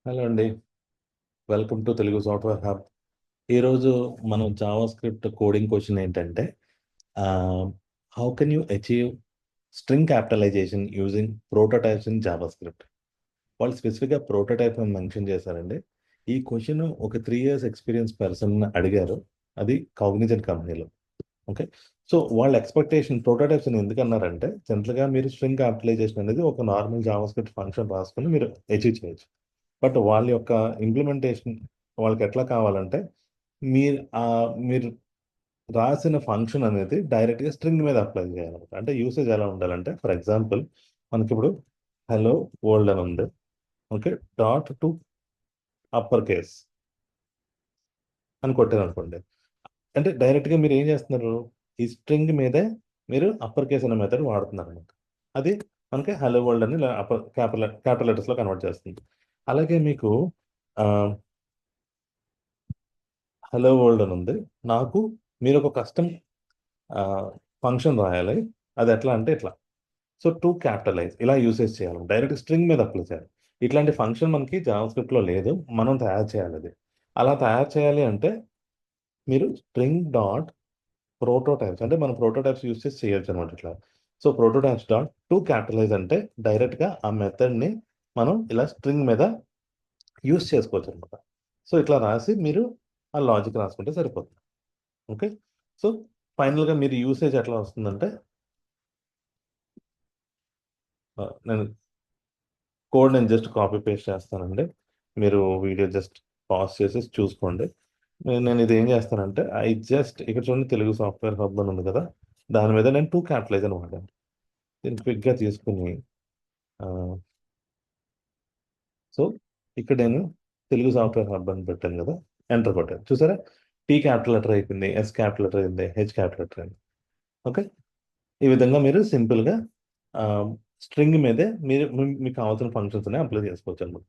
Hello అండి. Welcome to Telugu software hub. ఈరోజు మనం జావా స్క్రిప్ట్ కోడింగ్ క్వెషన్ ఏంటంటే ah, how can you achieve string capitalization using prototypes in JavaScript? వాళ్ళు స్పెసిఫిక్‌గా prototype అని mention చేశారండి. ఈ క్వెషన్ ఒక 3 ఇయర్స్ ఎక్స్‌పీరియన్స్ పర్సన్‌ని అడిగారు. అది కాగ్నిజెంట్ కంపెనీలో. ఓకే. సో, వాళ్ళ ఎక్స్‌పెక్టేషన్ ప్రోటోటైప్స్ అని ఎందుకన్నారంటే జనరల్‌గా మీరు స్ట్రింగ్ క్యాపిటలైజేషన్ అనేది ఒక నార్మల్ జావా స్క్రిప్ట్ ఫంక్షన్ రాసుకొని మీరు అచీవ్ చేయొచ్చు. బట్ వాళ్ళ యొక్క ఇంప్లిమెంటేషన్ వాళ్ళకెట్లా కావాలంటే, మీరు రాసిన ఫంక్షన్ అనేది డైరెక్ట్‌గా స్ట్రింగ్ మీద అప్లై చేయాలన్నమాట. అంటే యూసేజ్ ఎలా ఉండాలంటే, ఫర్ ఎగ్జాంపుల్ మనకిప్పుడు హలో వరల్డ్ అని ఉంది. Okay. Dot to upper case అని కొట్టారనుకోండి. అంటే డైరెక్ట్‌గా మీరేం చేస్తున్నారు, ఈ స్ట్రింగ్ మీదే మీరు అప్పర్ కేస్ అనే మెథడ్ వాడుతున్నారన్నమాట. అది మనకి హలో వరల్డ్ అని ఇలా అప్పర్ క్యాపిటల్ లెటర్స్‌లో కన్వర్ట్ చేస్తుంది. అలాగే మీకు ఆహ్ హలో వరల్డ్ అని ఉంది. నాకు మీరొక కస్టమ్ ఆహ్, ఫంక్షన్ రాయాలి. అదెట్లా అంటే ఇట్లా. సో, టు క్యాపిటలైజ్ ఇలా యూసేజ్ చేయాలి. డైరెక్ట్ స్ట్రింగ్ మీద అప్లై చేయాలి. ఇట్లాంటి ఫంక్షన్ మనకి జావా స్క్రిప్ట్‌లో లేదు. మనం తయారు చేయాలది. అలా తయారు చేయాలి అంటే మీరు స్ట్రింగ్ డాట్ ప్రోటోటైప్స్ అంటే మనం ప్రోటోటైప్స్ యూజ్ చేసి చేయొచ్చనమాట ఇట్లా. So, prototypes dot to capitalise అంటే డైరెక్ట్‌గా ఆ మెథడ్‌ని మనం ఇలా స్ట్రింగ్ మీద యూజ్ చేసుకోవచ్చనమాట. సో, ఇట్లా రాసి మీరు ఆ లాజిక్ రాసుకుంటే సరిపోతుంది. ఓకే. సో, ఫైనల్‌గా మీరు యూసేజ్ ఎట్లా వస్తుందంటే నేను కోడ్ జస్ట్ కాపీ పేస్ట్ చేస్తానండి. మీరు వీడియో జస్ట్ పాజ్ చేసేసి చూసుకోండి. నేను ఇదేం చేస్తానంటే ఇక్కడ చూడండి తెలుగు సాఫ్ట్‌వేర్ హబ్ అని ఉంది కదా! దాని మీద నేను 2 క్యాపిటలైజ్ అని వాడాను. దీన్ని క్విక్‌గా తీసుకొని ఆహ్, సో, ఇక్కడ నేను తెలుగు సాఫ్ట్‌వేర్ హబ్ అని పెట్టాను కదా! ఎంటర్ కొట్టాను. చూసారా? టీ క్యాపిటల్ లెటర్ అయిపోయింది. ఎస్ క్యాపిటల్ లెటర్ అయింది. హెచ్ క్యాపిటల్ లెటర్ అయింది. ఓకే. ఈ విధంగా మీరు సింపుల్‌గా ఆహ్, స్ట్రింగ్ మీదే మీకు కావాల్సిన ఫంక్షన్స్‌ని అప్లై చేసుకోవచ్చనమాట.